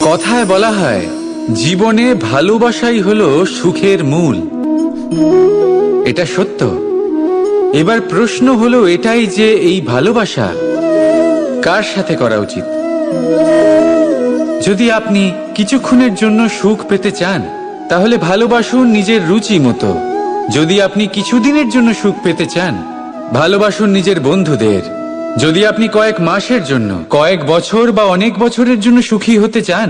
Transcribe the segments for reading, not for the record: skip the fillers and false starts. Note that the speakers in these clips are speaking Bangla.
কথায় বলা হয় জীবনে ভালোবাসাই হলো সুখের মূল। এটা সত্য। এবার প্রশ্ন হলো এটাই যে এই ভালোবাসা কার সাথে করা উচিত। যদি আপনি কিছুক্ষণের জন্য সুখ পেতে চান তাহলে ভালোবাসুন নিজের রুচি মতো। যদি আপনি কিছুদিনের জন্য সুখ পেতে চান ভালোবাসুন নিজের বন্ধুদের। যদি আপনি কয়েক মাসের জন্য, কয়েক বছর বা অনেক বছরের জন্য সুখী হতে চান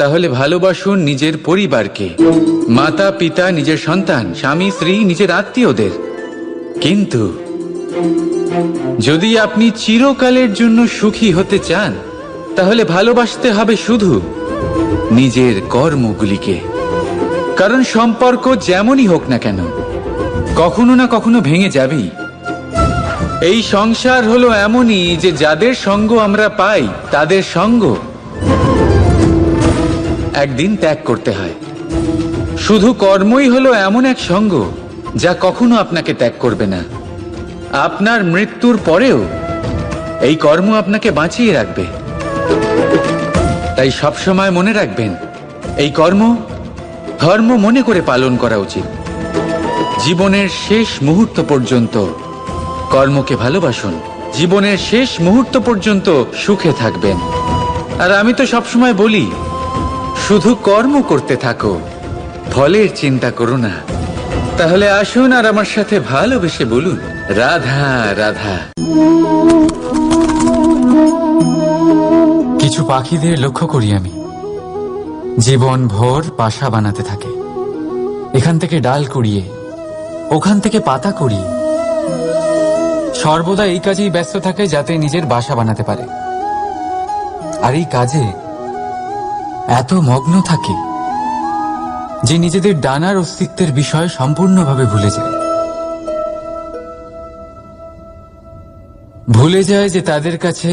তাহলে ভালোবাসুন নিজের পরিবারকে, মাতা পিতা, নিজের সন্তান, স্বামী স্ত্রী, নিজের আত্মীয়দের। কিন্তু যদি আপনি চিরকালের জন্য সুখী হতে চান তাহলে ভালোবাসতে হবে শুধু নিজের কর্মগুলিকে। কারণ সম্পর্ক যেমনই হোক না কেন কখনো না কখনো ভেঙে যাবেই। এই সংসার হলো এমনই যে যাদের সঙ্গ আমরা পাই তাদের সঙ্গ একদিন ত্যাগ করতে হয়। শুধু কর্মই হলো এমন এক সঙ্গ যা কখনো আপনাকে ত্যাগ করবে না। আপনার মৃত্যুর পরেও এই কর্ম আপনাকে বাঁচিয়ে রাখবে। তাই সবসময় মনে রাখবেন, এই কর্ম ধর্ম মনে করে পালন করা উচিত। জীবনের শেষ মুহূর্ত পর্যন্ত কর্মকে ভালোবাসুন। জীবনের শেষ মুহূর্ত পর্যন্ত সুখে থাকবেন। আর আমি তো সবসময় বলি, শুধু কর্ম করতে থাকো, ফলের চিন্তা করো না। তাহলে আসুন আর আমার সাথে ভালোবেসে বলুন, রাধা রাধা। কিছু পাখিদের লক্ষ্য করি আমি, জীবন ভোর বাসা বানাতে থাকে। এখান থেকে ডাল কুড়িয়ে, ওখান থেকে পাতা কুড়িয়ে, সর্বদা এই কাজেই ব্যস্ত থাকে যাতে নিজের বাসা বানাতে পারে। আর এই কাজে এত মগ্ন থাকে যে নিজেদের ডানার অস্তিত্বের বিষয় সম্পূর্ণভাবে ভুলে যায়। ভুলে যায় যে তাদের কাছে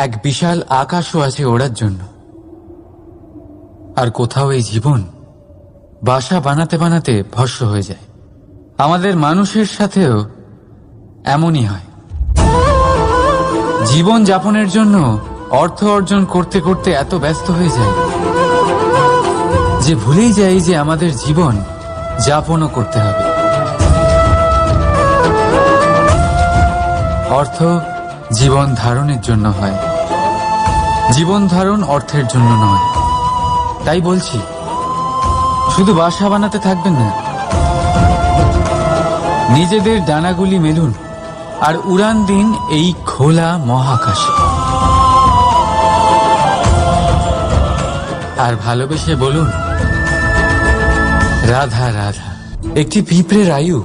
এক বিশাল আকাশও আছে ওড়ার জন্য। আর কোথাও এই জীবন বাসা বানাতে বানাতে ভস্ম হয়ে যায়। আমাদের মানুষের সাথেও এমনই হয়। জীবন যাপনের জন্য অর্থ অর্জন করতে করতে এত ব্যস্ত হয়ে যায় যে ভুলেই যাই যে আমাদের জীবন যাপনও করতে হবে। অর্থ জীবন ধারণের জন্য হয়, জীবন ধারণ অর্থের জন্য নয়। তাই বলছি, শুধু বাসা বানাতে থাকবেন না, নিজেদের ডানাগুলি মেলুন আর উড়ান দিন এই খোলা মহাকাশে। আর ভালোবেসে বলুন, রাধা রাধা। একটি পিঁপড়ের আয়ু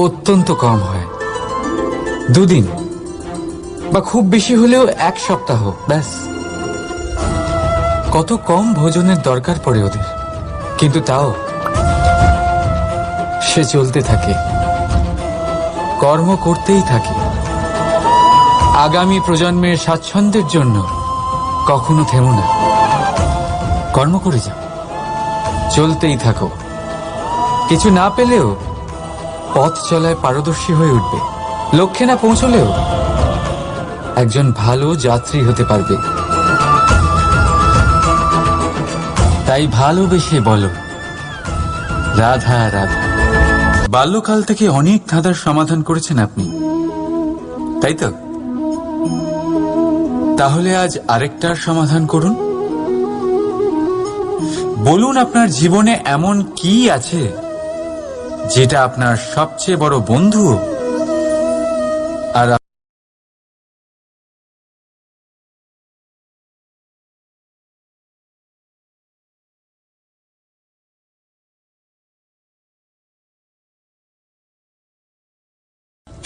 অত্যন্ত কম হয়, 2 দিন বা খুব বেশি হলেও 1 সপ্তাহ, ব্যাস। কত কম ভোজনের দরকার পড়ে ওদের, কিন্তু তাও সে চলতে থাকে, কর্ম করতেই থাকে। আগামী প্রজন্মের স্বাচ্ছন্দ্যের জন্য কখনো থেমো না, কর্ম করে যাও, চলতেই থাকো। কিছু না পেলেও পথ চলায় পারদর্শী হয়ে উঠবে। লক্ষ্যে না পৌঁছলেও একজন ভালো যাত্রী হতে পারবে। তাই ভালোবেসে বলো, রাধা রাধা। বাল্যকাল থেকে অনেক ধাঁধার সমাধান করেছেন আপনি, তাই তো? তাহলে আজ আরেকটার সমাধান করুন। বলুন, আপনার জীবনে এমন কি আছে যেটা আপনার সবচেয়ে বড় বন্ধু আর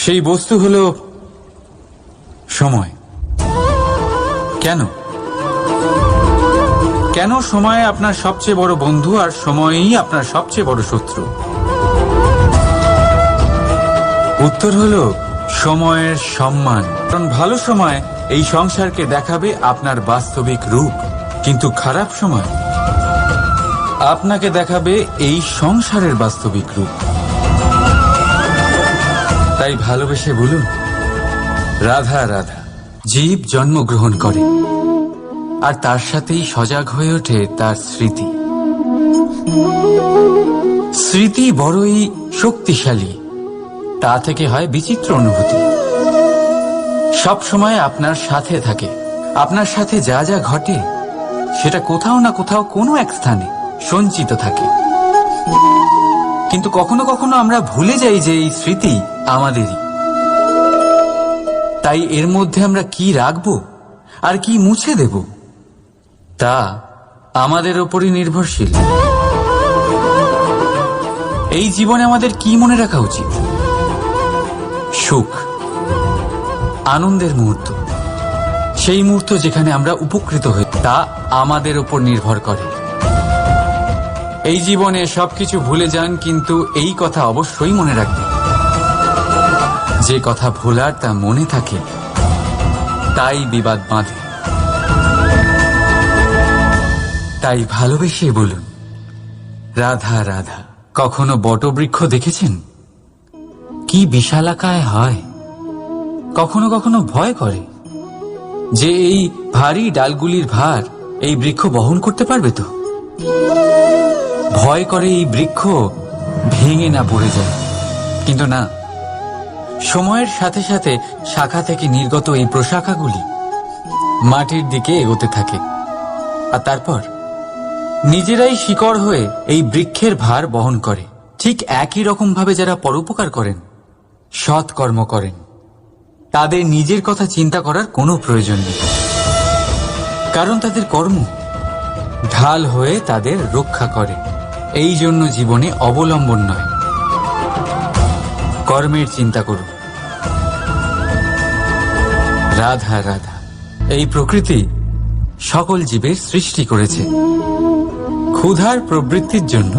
সেই বস্তু হলো সময়। কেন কেন সময় আপনার সবচেয়ে বড় বন্ধু আর সময়ই আপনার সবচেয়ে বড় শত্রু? উত্তর হলো সময়ের সম্মান। কারণ ভালো সময় এই সংসারকে দেখাবে আপনার বাস্তবিক রূপ, কিন্তু খারাপ সময় আপনাকে দেখাবে এই সংসারের বাস্তবিক রূপ। তাই ভালোবেসে বলুন, রাধা রাধা। জীব জন্মগ্রহণ করে আর তার সাথেই সজাগ হয়ে ওঠে তার স্মৃতি। স্মৃতি বড়ই শক্তিশালী, তা থেকে হয় বিচিত্র অনুভূতি। সব সময় আপনার সাথে থাকে, আপনার সাথে যা যা ঘটে সেটা কোথাও না কোথাও কোনো এক স্থানে সঞ্চিত থাকে। কিন্তু কখনো কখনো আমরা ভুলে যাই যে এই স্মৃতি আমাদেরই। তাই এর মধ্যে আমরা কি রাখবো আর কি মুছে দেব তা আমাদের ওপরই নির্ভরশীল। এই জীবনে আমাদের কি মনে রাখা উচিত? সুখ, আনন্দের মুহূর্ত, সেই মুহূর্ত যেখানে আমরা উপকৃত হই, তা আমাদের ওপর নির্ভর করে। এই জীবনে সবকিছু ভুলে যান, কিন্তু এই কথা অবশ্যই মনে রাখবেন, যে কথা ভোলার তা মনে থাকে তাই বিবাদ বাঁধে। তাই ভালোবেসে বলুন রাধা রাধা। কখনো বটবৃক্ষ দেখেছেন? কি বিশালাকায় হয়। কখনো কখনো ভয় করে যে এই ভারী ডালগুলির ভার এই বৃক্ষ বহন করতে পারবে তো। ভয় করে এই বৃক্ষ ভেঙে না পড়ে যায়। কিন্তু না, সময়ের সাথে সাথে শাখা থেকে নির্গত এই প্রশাখাগুলি মাটির দিকে এগোতে থাকে, আর তারপর নিজেরাই শিকড় হয়ে এই বৃক্ষের ভার বহন করে। ঠিক একই রকম ভাবে যারা পরোপকার করেন, সৎ কর্ম করেন, তাদের নিজের কথা চিন্তা করার কোনো প্রয়োজন নেই, কারণ তাদের কর্ম ঢাল হয়ে তাদের রক্ষা করে। এই জন্য জীবনে অবলম্বন নয়, কর্মের চিন্তা করুন। রাধা রাধা। এই প্রকৃতি সকল জীবের সৃষ্টি করেছে, ক্ষুধার প্রবৃত্তির জন্য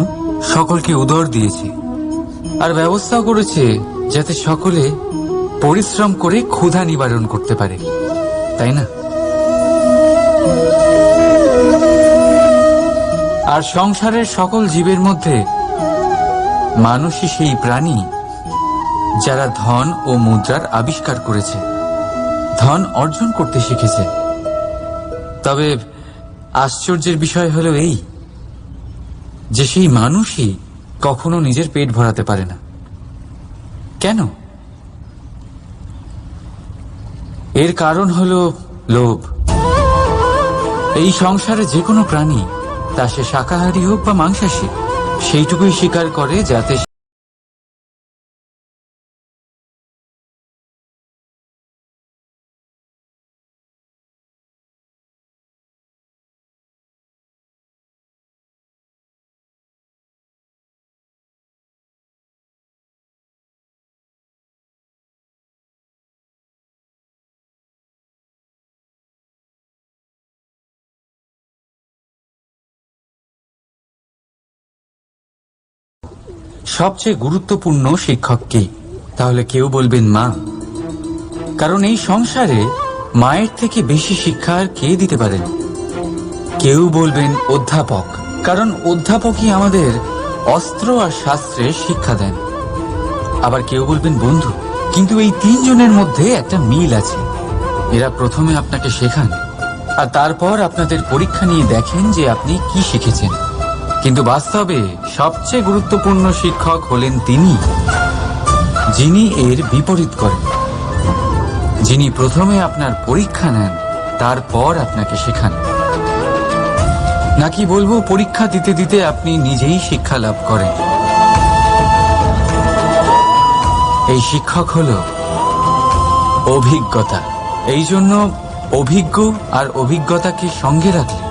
সকলকে উদর দিয়েছে, আর ব্যবস্থাও করেছে যাতে সকলে পরিশ্রম করে ক্ষুধা নিবারণ করতে পারে, তাই না? আর সংসারের সকল জীবের মধ্যে মানুষই সেই প্রাণী যারা ধন ও মুদ্রার আবিষ্কার করেছে, ধন অর্জন করতে শিখেছে। তবে আশ্চর্যের বিষয় হলো এই যে সেই মানুষই কখনো নিজের পেট ভরাতে পারে না। কেন? এর কারণ হলো লোভ। এই সংসারে যে কোনো প্রাণী, তা সে শাকাহারী হোক বা মাংসাশী, সেইটুকুই স্বীকার করে যাতে সবচেয়ে গুরুত্বপূর্ণ শিক্ষক কে? তাহলে কেউ বলবেন মা, কারণ এই সংসারে মায়ের থেকে বেশি শিক্ষা আর কে দিতে পারেন। কেউ বলবেন অধ্যাপক, কারণ অধ্যাপকই আমাদের অস্ত্র আর শাস্ত্রের শিক্ষা দেন। আবার কেউ বলবেন বন্ধু, কিন্তু এই তিনজনের মধ্যে একটা মিল আছে। এরা প্রথমে আপনাকে শেখান আর তারপর আপনাদের পরীক্ষা নিয়ে দেখেন যে আপনি কি শিখেছেন। কিন্তু বাস্তবে সবচেয়ে গুরুত্বপূর্ণ শিক্ষক হলেন তিনি, যিনি এর বিপরীত করেন, যিনি প্রথমে আপনার পরীক্ষা নেন, তারপর আপনাকে শেখান। নাকি বলবো, পরীক্ষা দিতে দিতে আপনি নিজেই শিক্ষা লাভ করেন। এই শিক্ষক হলো অভিজ্ঞতা। এই জন্য অভিজ্ঞ আর অভিজ্ঞতাকে সঙ্গে রাখলে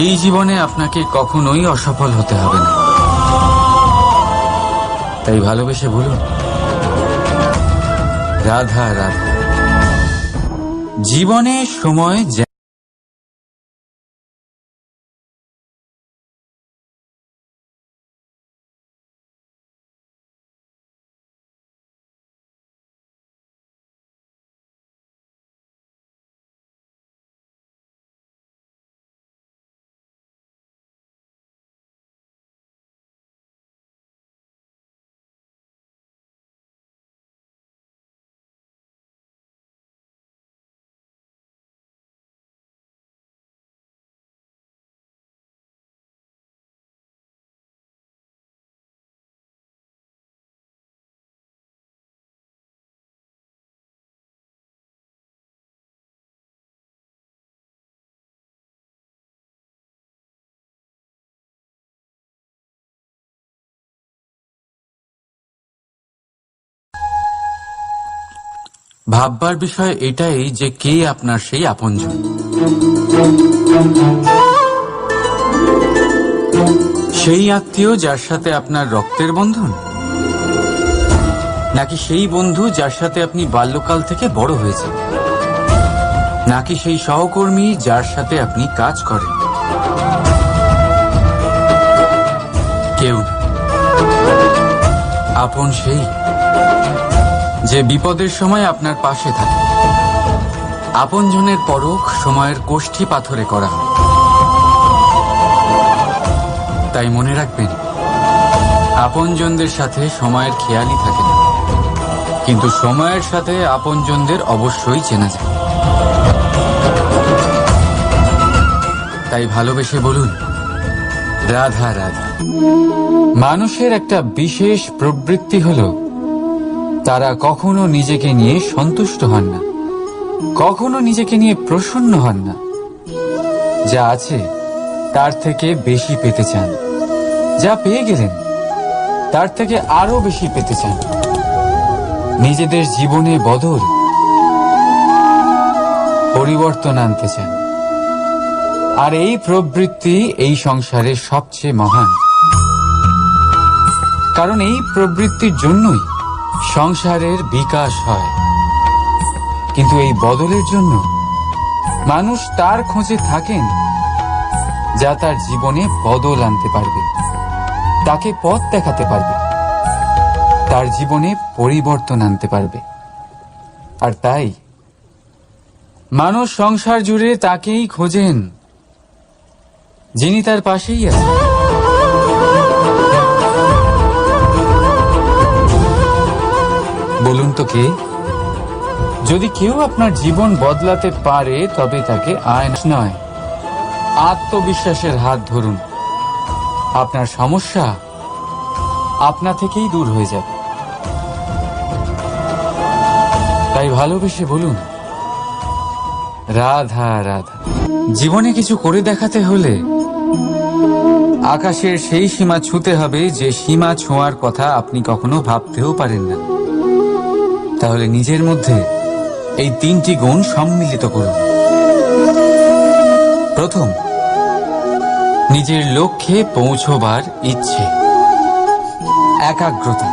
এই জীবনে আপনাকে কখনোই অসফল হতে হবে না। তাই ভালোবেসে বলুন রাধা রাধা। জীবনে সময় ভাববার বিষয় এটাই যে কে আপনার সেই আপনজন। সেই আত্মীয় যার সাথে আপনার রক্তের বন্ধন, নাকি সেই বন্ধু যার সাথে আপনি বাল্যকাল থেকে বড় হয়েছেন, নাকি সেই সহকর্মী যার সাথে আপনি কাজ করেন? কেউ না। আপন সেই যে বিপদের সময় আপনার পাশে থাকে। আপনজনের পরখ সময়ের কোষ্ঠী পাথরে করা হয়। তাই মনে রাখবেন, আপনজনদের সাথে সময়ের খেয়ালই থাকে না, কিন্তু সময়ের সাথে আপনজনদের অবশ্যই চেনা যায়। তাই ভালোবেসে বলুন, রাধা রাধা। মানুষের একটা বিশেষ প্রবৃত্তি হল, তারা কখনো নিজেকে নিয়ে সন্তুষ্ট হন না, কখনো নিজেকে নিয়ে প্রসন্ন হন না। যা আছে তার থেকে বেশি পেতে চান, যা পেয়ে গেলেন তার থেকে আরো বেশি পেতে চান। নিজেদের জীবনে বদল, পরিবর্তন আনতে চান। আর এই প্রবৃত্তি এই সংসারের সবচেয়ে মহান, কারণ এই প্রবৃত্তির জন্যই সংসারের বিকাশ হয়। কিন্তু এই বদলের জন্য মানুষ তার খোঁজে থাকেন যা তার জীবনে বদল আনতে পারবে, তাকে পথ দেখাতে পারবে, তার জীবনে পরিবর্তন আনতে পারবে। আর তাই মানুষ সংসার জুড়ে তাকেই খোঁজেন যিনি তার পাশেই আছেন। বলুন তো কে? যদি কেউ আপনার জীবন বদলাতে পারে তবে তাকে আয়না নয়, আত্মবিশ্বাসের হাত ধরুন। আপনার সমস্যা আপনা থেকেই দূর হয়ে যাবে। তাই ভালোবেসে বলুন, রাধা রাধা। জীবনে কিছু করে দেখাতে হলে আকাশের সেই সীমা ছুঁতে হবে যে সীমা ছোঁয়ার কথা আপনি কখনো ভাবতেও পারেন না। তাহলে নিজের মধ্যে এই তিনটি গুণ সম্মিলিত করুন। প্রথম, নিজের লক্ষ্যে পৌঁছবার ইচ্ছে, একাগ্রতা।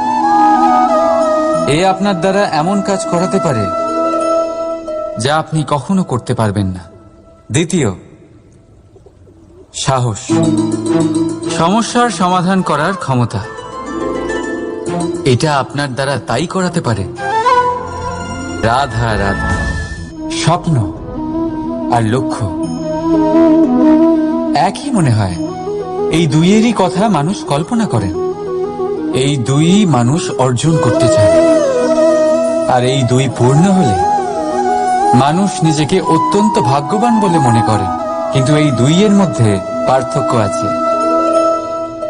এ আপনার দ্বারা এমন কাজ করাতে পারে যা আপনি কখনো করতে পারবেন না। দ্বিতীয়, সাহস, সমস্যার সমাধান করার ক্ষমতা। এটা আপনার দ্বারা তাই করাতে পারে। রাধা রাধা। স্বপ্ন আর লক্ষ্য একই মনে হয়। এই দুইয়েরই কথা মানুষ কল্পনা করেন। এই দুই মানুষ অর্জন করতে চায়। আর এই দুই পূর্ণ হলে মানুষ নিজেকে অত্যন্ত ভাগ্যবান বলে মনে করেন। কিন্তু এই দুইয়ের মধ্যে পার্থক্য আছে।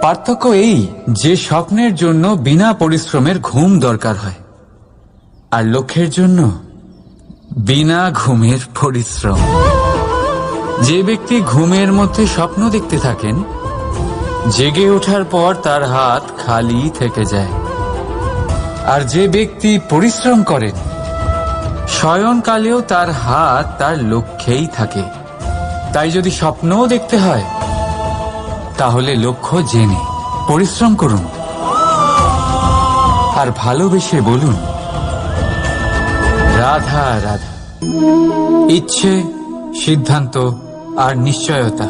পার্থক্য এই যে স্বপ্নের জন্য বিনা পরিশ্রমের ঘুম দরকার হয়, আর লক্ষ্যের জন্য বিনা ঘুমের পরিশ্রম। যে ব্যক্তি ঘুমের মধ্যে স্বপ্ন দেখতে থাকেন, জেগে ওঠার পর তার হাত খালি থেকে যায়। আর যে ব্যক্তি পরিশ্রম করেন, শয়নকালেও তার হাত তার লক্ষ্যেই থাকে। তাই যদি স্বপ্নও দেখতে হয়, তাহলে লক্ষ্য জেনে পরিশ্রম করুন। আর ভালোবেসে বলুন, রাধা রাধা। ইচ্ছে, সিদ্ধান্ত আর নিশ্চয়তা,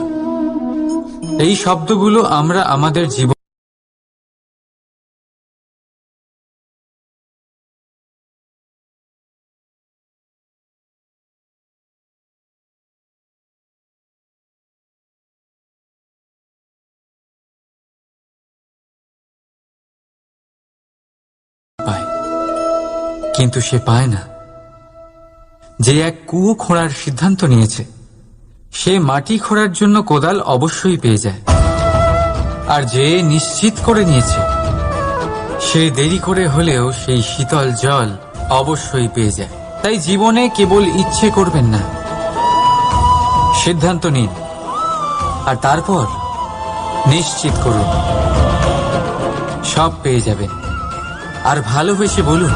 এই শব্দগুলো আমরা আমাদের জীবন পায়, কিন্তু সে পায় না। যে এক কুয়ো খোঁড়ার সিদ্ধান্ত নিয়েছে, সে মাটি খোঁড়ার জন্য কোদাল অবশ্যই পেয়ে যায়। আর যে নিশ্চিত করে নিয়েছে, সে দেরি করে হলেও সেই শীতল জল অবশ্যই পেয়ে যায়। তাই জীবনে কেবল ইচ্ছে করবেন না, সিদ্ধান্ত নিন আর তারপর নিশ্চিত করুন, সব পেয়ে যাবেন। আর ভালোবেসে বলুন,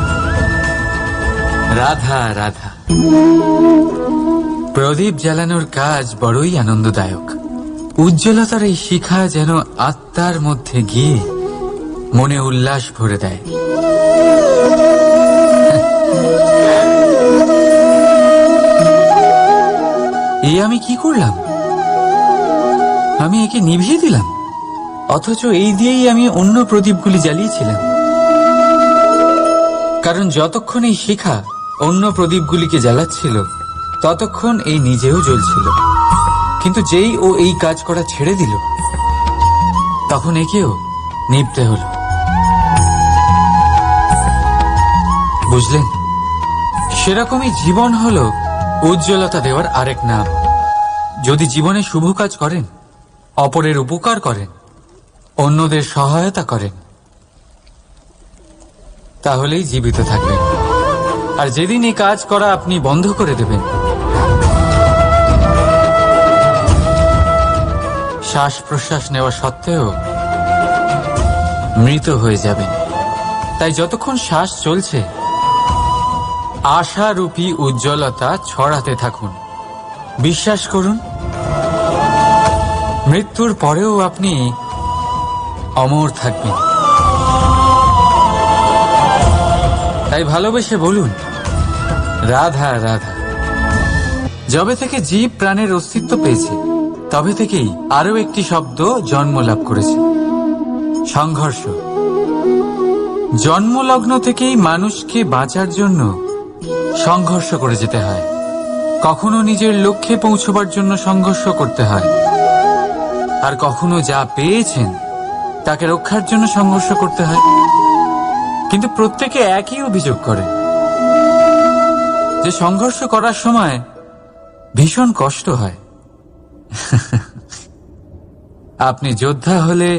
রাধা রাধা। প্রদীপ জ্বালানোর কাজ বড়ই আনন্দদায়ক। উজ্জ্বলতার এই শিখা যেন আত্মার মধ্যে গিয়ে মনে উল্লাস ভরে দেয়। এই আমি কি করলাম? আমি একে নিভিয়ে দিলাম, অথচ এই দিয়েই আমি অন্য প্রদীপগুলি জ্বালিয়েছিলাম। কারণ যতক্ষণ এই শিখা অন্য প্রদীপগুলিকে জ্বালাচ্ছিল ততক্ষণ এই নিজেও জ্বলছিল। কিন্তু যেই ও এই কাজ করা ছেড়ে দিল তখন একেও নিভতে হলো। বুঝলেন? সেরকমই জীবন হলো উজ্জ্বলতা দেওয়ার আরেক নাম। যদি জীবনে শুভ কাজ করেন, অপরের উপকার করেন, অন্যদের সহায়তা করেন, তাহলেই জীবিত থাকবেন। আর যেদিন এই কাজ করা আপনি বন্ধ করে দেবেন, শ্বাস প্রশ্বাস নেওয়া সত্ত্বেও মৃত হয়ে যাবেন। তাই যতক্ষণ শ্বাস চলছে আশারূপী উজ্জ্বলতা ছড়াতে থাকুন। বিশ্বাস করুন, মৃত্যুর পরেও আপনি অমর থাকবেন। তাই ভালোবেসে বলুন, রাধা রাধা। যবে থেকে জীব প্রাণের অস্তিত্ব পেয়েছে তবে থেকেই আরো একটি শব্দ জন্ম লাভ করেছে, সংঘর্ষ। জন্মলগ্ন থেকেই মানুষকে বাঁচার জন্য সংঘর্ষ করে যেতে হয়। কখনো নিজের লক্ষ্যে পৌঁছবার জন্য সংঘর্ষ করতে হয়, আর কখনো যা পেয়েছেন তাকে রক্ষার জন্য সংঘর্ষ করতে হয়। কিন্তু প্রত্যেকে একই অভিযোগ করে যে সংঘর্ষ করার সময় ভীষণ কষ্ট হয়। আপনি যোদ্ধা হলে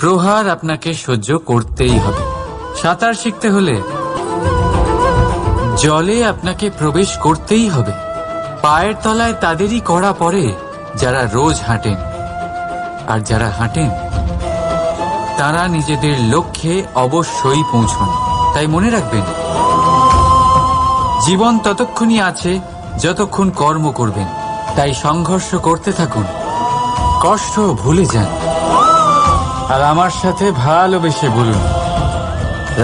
প্রহার আপনাকে সহ্য করতেই হবে। সাঁতার শিখতে হলে জলে আপনাকে প্রবেশ করতেই হবে। পায়ের তলায় তাদেরই কড়া পড়ে যারা রোজ হাঁটেন, আর যারা হাঁটেন তারা নিজেদের লক্ষ্যে অবশ্যই পৌঁছন। তাই মনে রাখবেন, জীবন ততক্ষণই আছে যতক্ষণ কর্ম করবেন। তাই সংঘর্ষ করতে থাকুন, কষ্ট ভুলে যান, আর আমার সাথে ভালোবেসে বলুন,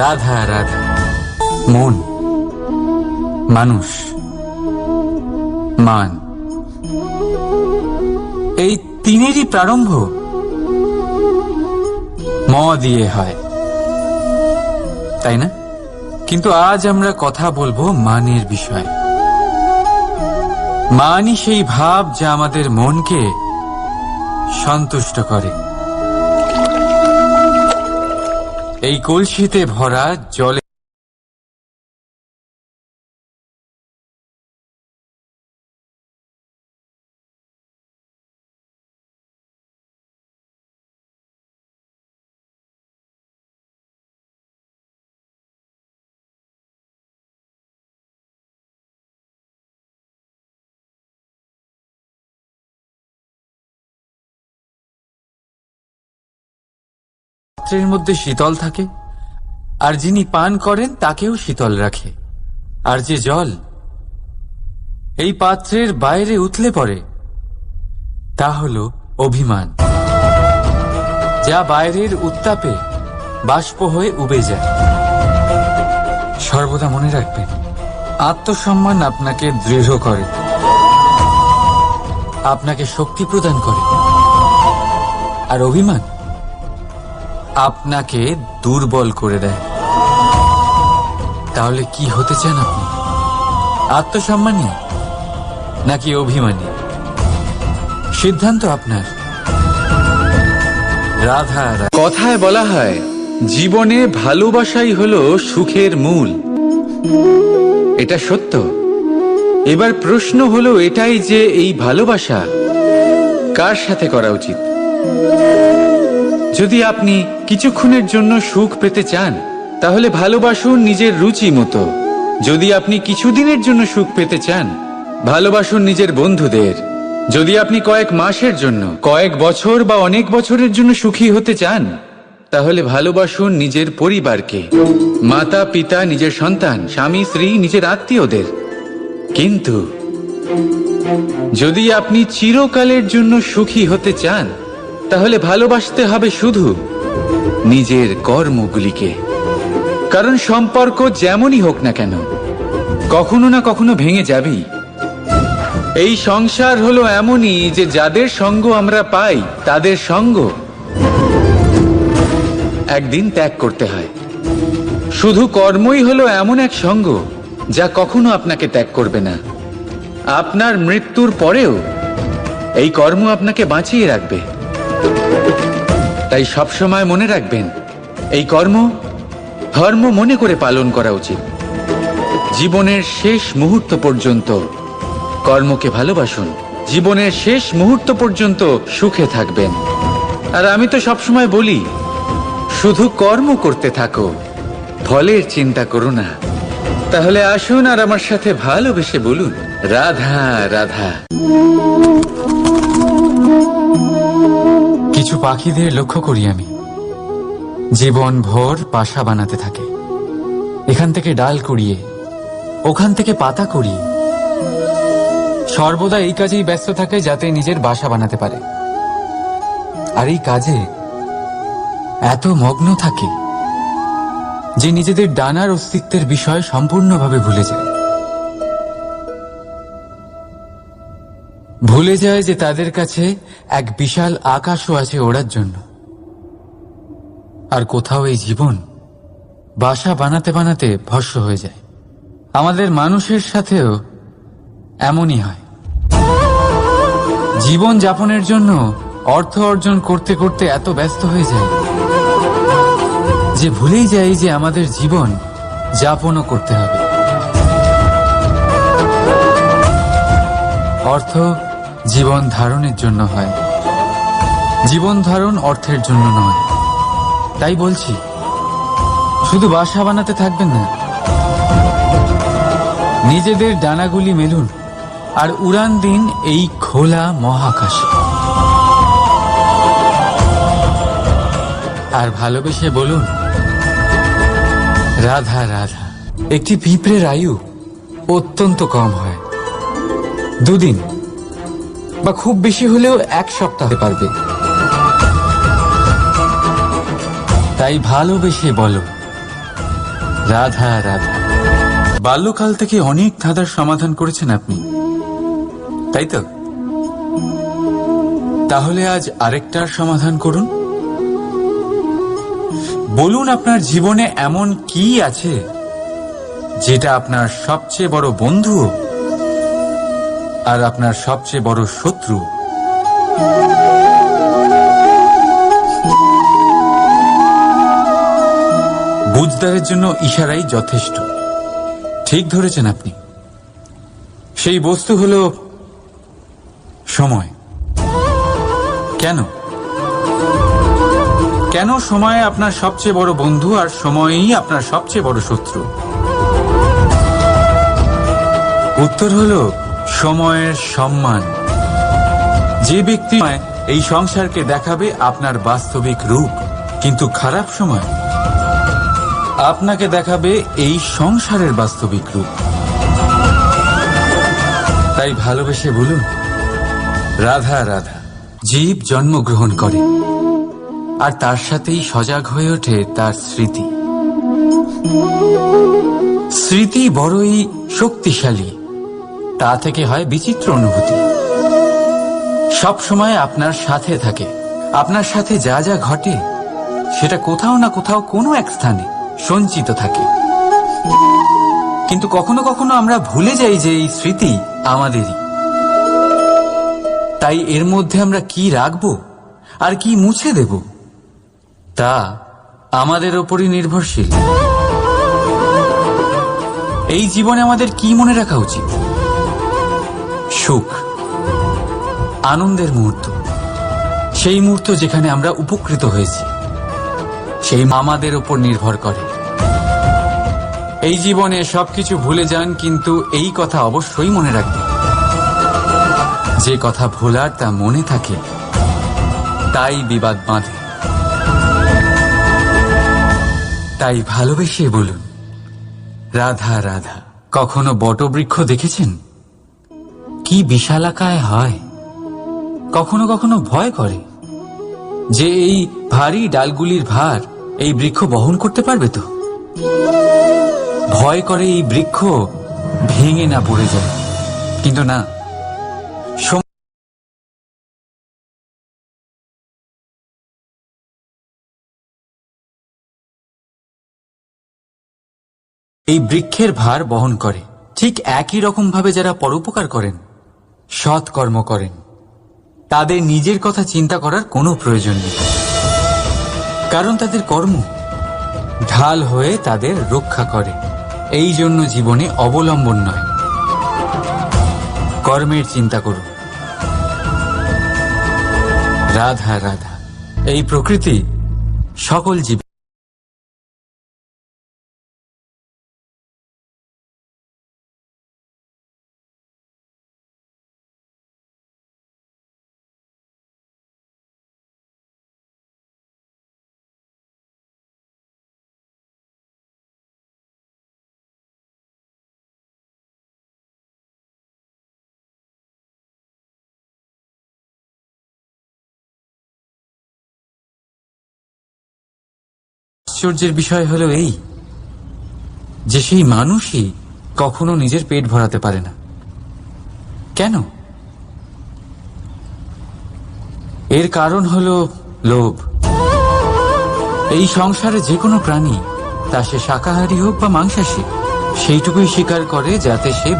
রাধা রাধা। মন, মানুষ, মান, এই তিনেরই প্রারম্ভ ম দিয়ে হয়, তাই না? কিন্তু আজ আমরা কথা বলবো মানের বিষয়ে। মানই সেই ভাব যা আমাদের মনকে সন্তুষ্ট করে। এই কলসিতে ভরা জলে পাত্রের মধ্যে শীতল থাকে, আর যিনি পান করেন তাকেও শীতল রাখে। আর যে জল এই পাত্রের বাইরে উতলে পড়ে তা হল অভিমান, যা বাইরের উত্তাপে বাষ্প হয়ে উবে যায়। সর্বদা মনে রাখবেন, আত্মসম্মান আপনাকে দৃঢ় করে, আপনাকে শক্তি প্রদান করে, আর অভিমান আপনাকে দুর্বল করে দেয়। তাহলে কি হতে চান আপনি? আত্মসম্মানী নাকি অভিমানী? সিদ্ধান্ত আপনার। রাধা রাধা। কথায় বলা হয়, জীবনে ভালোবাসাই হলো সুখের মূল। এটা সত্য। এবার প্রশ্ন হলো এটাই যে এই ভালোবাসা কার সাথে করা উচিত। যদি আপনি কিছুক্ষণের জন্য সুখ পেতে চান তাহলে ভালোবাসুন নিজের রুচি মতো। যদি আপনি কিছুদিনের জন্য সুখ পেতে চান ভালোবাসুন নিজের বন্ধুদের। যদি আপনি কয়েক মাসের জন্য, কয়েক বছর বা অনেক বছরের জন্য সুখী হতে চান তাহলে ভালোবাসুন নিজের পরিবারকে, মাতা পিতা, নিজের সন্তান, স্বামী স্ত্রী, নিজের আত্মীয়দের। কিন্তু যদি আপনি চিরকালের জন্য সুখী হতে চান, তাহলে ভালোবাসতে হবে শুধু নিজের কর্মগুলিকে। কারণ সম্পর্ক যেমনই হোক না কেন, কখনো না কখনো ভেঙে যাবেই। এই সংসার হলো এমনই যে যাদের সঙ্গ আমরা পাই, তাদের সঙ্গ একদিন ত্যাগ করতে হয়। শুধু কর্মই হলো এমন এক সঙ্গ যা কখনো আপনাকে ত্যাগ করবে না। আপনার মৃত্যুর পরেও এই কর্ম আপনাকে বাঁচিয়ে রাখবে। তাই সবসময় মনে রাখবেন, এই কর্ম ধর্ম মনে করে পালন করা উচিত। জীবনের শেষ মুহূর্ত পর্যন্ত কর্মকে ভালোবাসুন, জীবনের শেষ মুহূর্ত পর্যন্ত সুখে থাকবেন। আর আমি তো সবসময় বলি, শুধু কর্ম করতে থাকো, ফলের চিন্তা করো না। তাহলে আসুন আর আমার সাথে ভালোবেসে বলুন, রাধা রাধা। কিছু পাখিদের লক্ষ্য করি আমি, জীবন ভোর বাসা বানাতে থাকে। এখান থেকে ডাল কুড়িয়ে, ওখান থেকে পাতা কুড়িয়ে, সর্বদা এই কাজেই ব্যস্ত থাকে যাতে নিজের বাসা বানাতে পারে। আর এই কাজে এত মগ্ন থাকে যে নিজেদের ডানার অস্তিত্বের বিষয় সম্পূর্ণভাবে ভুলে যায়। ভুলে যায় যে তাদের কাছে এক বিশাল আকাশও আছে ওড়ার জন্য। আর কোথাও এই জীবন বাসা বানাতে বানাতে ভস্ম হয়ে যায়। আমাদের মানুষের সাথেও এমনই হয়। জীবন যাপনের জন্য অর্থ অর্জন করতে করতে এত ব্যস্ত হয়ে যায় যে ভুলেই যাই যে আমাদের জীবন যাপনও করতে হবে। অর্থ জীবন ধারণের জন্য হয়, জীবন ধারণ অর্থের জন্য নয়। তাই বলছি, শুধু বাসা বানাতে থাকবেন না, নিজেদের ডানাগুলি মেলুন আর উড়ান দিন এই খোলা মহাকাশে। আর ভালোবেসে বলুন, রাধা রাধা। একটি পিঁপড়ের আয়ু অত্যন্ত কম হয়, 2 দিন বা খুব বেশি হলেও 1 সপ্তাহ পারবে। তাই ভালোবেসে বলো, রাধা রাধা। বাল্যকাল থেকে অনেক ধাঁধার সমাধান করেছেন আপনি, তাই তো? তাহলে আজ আরেকটার সমাধান করুন। বলুন, আপনার জীবনে এমন কি আছে যেটা আপনার সবচেয়ে বড় বন্ধু আর আপনার সবচেয়ে বড় শত্রু? বুঝদারের জন্য ইশারাই যথেষ্ট। ঠিক ধরেছেন আপনি। সেই বস্তু হলো সময়। কেন কেন সময় আপনার সবচেয়ে বড় বন্ধু আর সময়ই আপনার সবচেয়ে বড় শত্রু? উত্তর হলো সময়ের সম্মান। যে ব্যক্তি এই সংসারকে দেখাবে আপনার বাস্তবিক রূপ, কিন্তু খারাপ সময় আপনাকে দেখাবে এই সংসারের বাস্তবিক রূপ। তাই ভালোবেসে বলুন, রাধা রাধা। জীব জন্মগ্রহণ করে আর তার সাথেই সজাগ হয়ে ওঠে তার স্মৃতি। স্মৃতি বড়ই শক্তিশালী, তা থেকে হয় বিচিত্র অনুভূতি। সব সময় আপনার সাথে থাকে। আপনার সাথে যা যা ঘটে সেটা কোথাও না কোথাও কোনো এক স্থানে সঞ্চিত থাকে। কিন্তু কখনো কখনো আমরা ভুলে যাই যে এই স্মৃতি আমাদেরই। তাই এর মধ্যে আমরা কি রাখবো আর কি মুছে দেব তা আমাদের ওপরই নির্ভরশীল। এই জীবনে আমাদের কি মনে রাখা উচিত? সুখ, আনন্দের মুহূর্ত, সেই মুহূর্ত যেখানে আমরা উপকৃত হয়েছি, সেই আমাদের ওপর নির্ভর করে। এই জীবনে সবকিছু ভুলে যান, কিন্তু এই কথা অবশ্যই মনে রাখবেন, যে কথা ভোলার তা মনে থাকে তাই বিবাদ বাঁধে। তাই ভালোবেসে বলুন, রাধা রাধা। কখনো বটবৃক্ষ দেখেছেন? কি বিশালাকায় হয়। কখনো কখনো ভয় করে যে এই ভারী ডালগুলির ভার এই বৃক্ষ বহন করতে পারবে তো। ভয় করে এই বৃক্ষ ভেঙে না পড়ে যায়, কিন্তু না, এই বৃক্ষের ভার বহন করে। ঠিক একই রকম ভাবে যারা পরোপকার করেন, সৎ কর্ম করেন, তাদের নিজের কথা চিন্তা করার কোনো প্রয়োজন নেই, কারণ তাদের কর্ম ঢাল হয়ে তাদের রক্ষা করে। এই জন্য জীবনে অবলম্বন নয়, কর্মের চিন্তা করুন। রাধা রাধা। এই প্রকৃতি সকল জীব আশ্চর্যের বিষয় হলো এই যে সেই মানুষই কখনো নিজের পেট ভরাতে পারে না। কেন? এর কারণ হলো লোভ। এই সংসারে যে কোনো প্রাণী, তা সে শাকাহারী হোক বা মাংসাশী, সেইটুকুই স্বীকার করে যাতে সে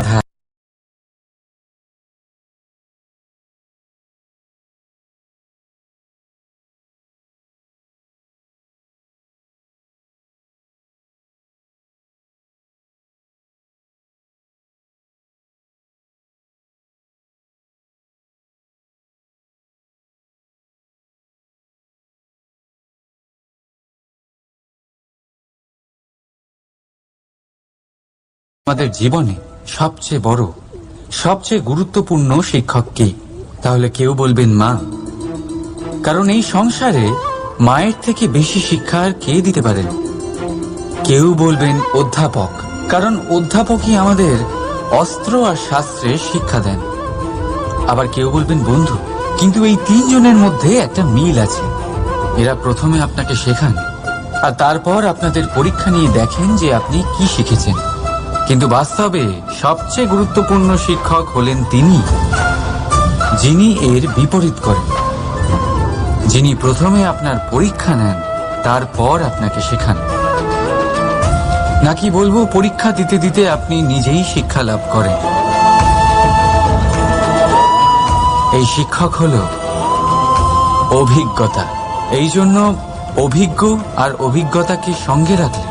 আমাদের জীবনে সবচেয়ে বড়, সবচেয়ে গুরুত্বপূর্ণ শিক্ষক কি? তাহলে কেউ বলবেন মা, কারণ এই সংসারে মায়ের থেকে বেশি শিক্ষা আর কে দিতে পারেন। কেউ বলবেন অধ্যাপক, কারণ অধ্যাপকই আমাদের অস্ত্র আর শাস্ত্রের শিক্ষা দেন। আবার কেউ বলবেন বন্ধু, কিন্তু এই তিনজনের মধ্যে একটা মিল আছে। এরা প্রথমে আপনাকে শেখান আর তারপর আপনাদের পরীক্ষা নিয়ে দেখেন যে আপনি কি শিখেছেন। কিন্তু বাস্তবে সবচেয়ে গুরুত্বপূর্ণ শিক্ষক হলেন তিনি, যিনি এর বিপরীত করেন, যিনি প্রথমে আপনার পরীক্ষা নেন, তারপর আপনাকে শেখান। নাকি বলবো, পরীক্ষা দিতে দিতে আপনি নিজেই শিক্ষা লাভ করেন। এই শিক্ষক হল অভিজ্ঞতা। এই জন্য অভিজ্ঞ আর অভিজ্ঞতাকে সঙ্গে রাখলে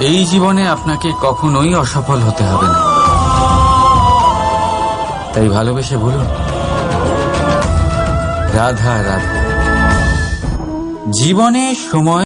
এই জীবনে আপনাকে কখনোই অসফল হতে হবে না। তাই ভালোবেসে বলুন, রাধা রাধা। জীবনে সময়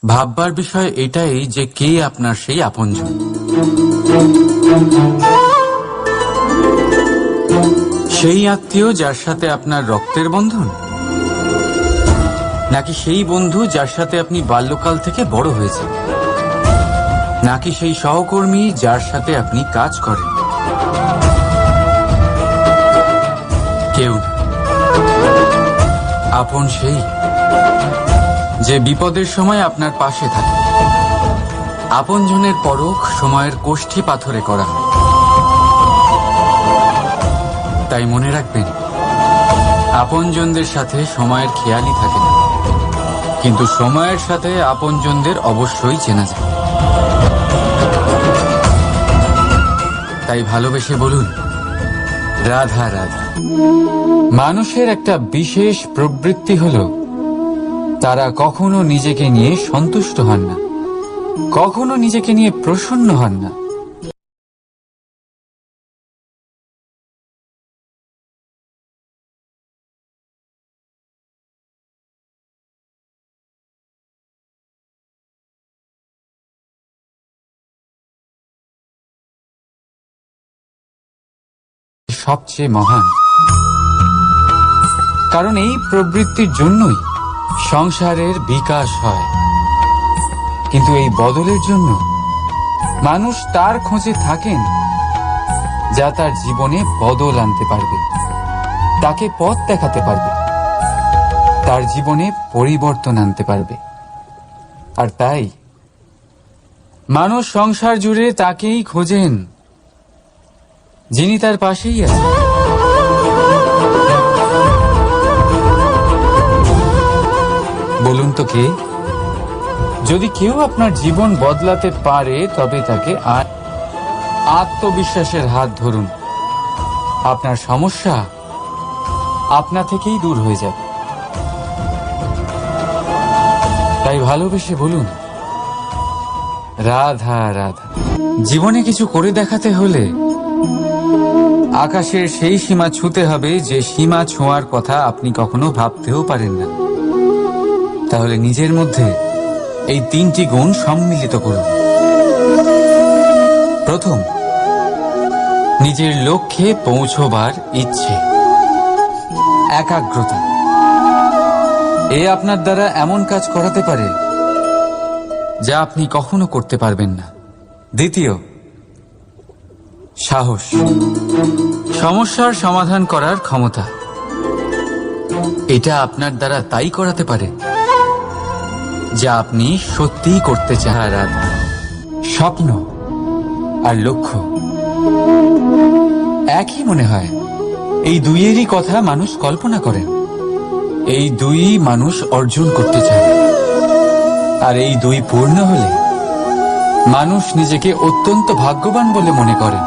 ভাববার বিষয় এটাই যে কে আপনার সেই আপনজন। সেই আত্মীয় যার সাথে আপনার রক্তের বন্ধন, নাকি সেই বন্ধু যার সাথে আপনি বাল্যকাল থেকে বড় হয়েছেন, নাকি সেই সহকর্মী যার সাথে আপনি কাজ করেন? কেউ না। আপন সেই যে বিপদের সময় আপনার পাশে থাকে। আপনজনের পরখ সময়ের কোষ্ঠী পাথরে করা হয়। তাই মনে রাখবেন, আপনজনদের সাথে সময়ের খেয়ালই থাকে না, কিন্তু সময়ের সাথে আপনজনদের অবশ্যই চেনা যায়। তাই ভালোবেসে বলুন, রাধা রাধা। মানুষের একটা বিশেষ প্রবৃত্তি হল, তারা কখনো নিজেকে নিয়ে সন্তুষ্ট হন না, কখনো নিজেকে নিয়ে প্রসন্ন হন না। সবচেয়ে মহান, কারণ এই প্রবৃত্তির জন্যই সংসারের বিকাশ হয়। কিন্তু এই বদলের জন্য মানুষ তার খোঁজে থাকেন, যা তার জীবনে বদল আনতে পারবে, তাকে পথ দেখাতে পারবে, তার জীবনে পরিবর্তন আনতে পারবে। আর তাই মানুষ সংসার জুড়ে তাকেই খোঁজেন, যিনি তার পাশেই আছেন। বলুন তো কে? যদি কেউ আপনার জীবন বদলাতে পারে, তবে তাকে আত্মবিশ্বাসের হাত ধরুন। আপনার সমস্যা আপনা থেকেই দূর হয়ে যাবে। তাই ভালোবেসে বলুন, রাধা রাধা। জীবনে কিছু করে দেখাতে হলে আকাশের সেই সীমা ছুঁতে হবে, যে সীমা ছোঁয়ার কথা আপনি কখনো ভাবতেও পারেন না। তাহলে নিজের মধ্যে এই 3টি গুণ সম্মিলিত করুন। প্রথম, নিজের লক্ষ্যে পৌঁছবার ইচ্ছে, একাগ্রতা। এ আপনার দ্বারা এমন কাজ করাতে পারে যা আপনি কখনো করতে পারবেন না। দ্বিতীয়, সাহস, সমস্যার সমাধান করার ক্ষমতা। এটা আপনার দ্বারা তাই করাতে পারে যা আপনি সত্যিই করতে চান। রাধা। স্বপ্ন আর লক্ষ্য একই মনে হয়। এই দুইয়েরই কথা মানুষ কল্পনা করেন, এই দুই মানুষ অর্জন করতে চায়। আর এই দুই পূর্ণ হলে মানুষ নিজেকে অত্যন্ত ভাগ্যবান বলে মনে করেন।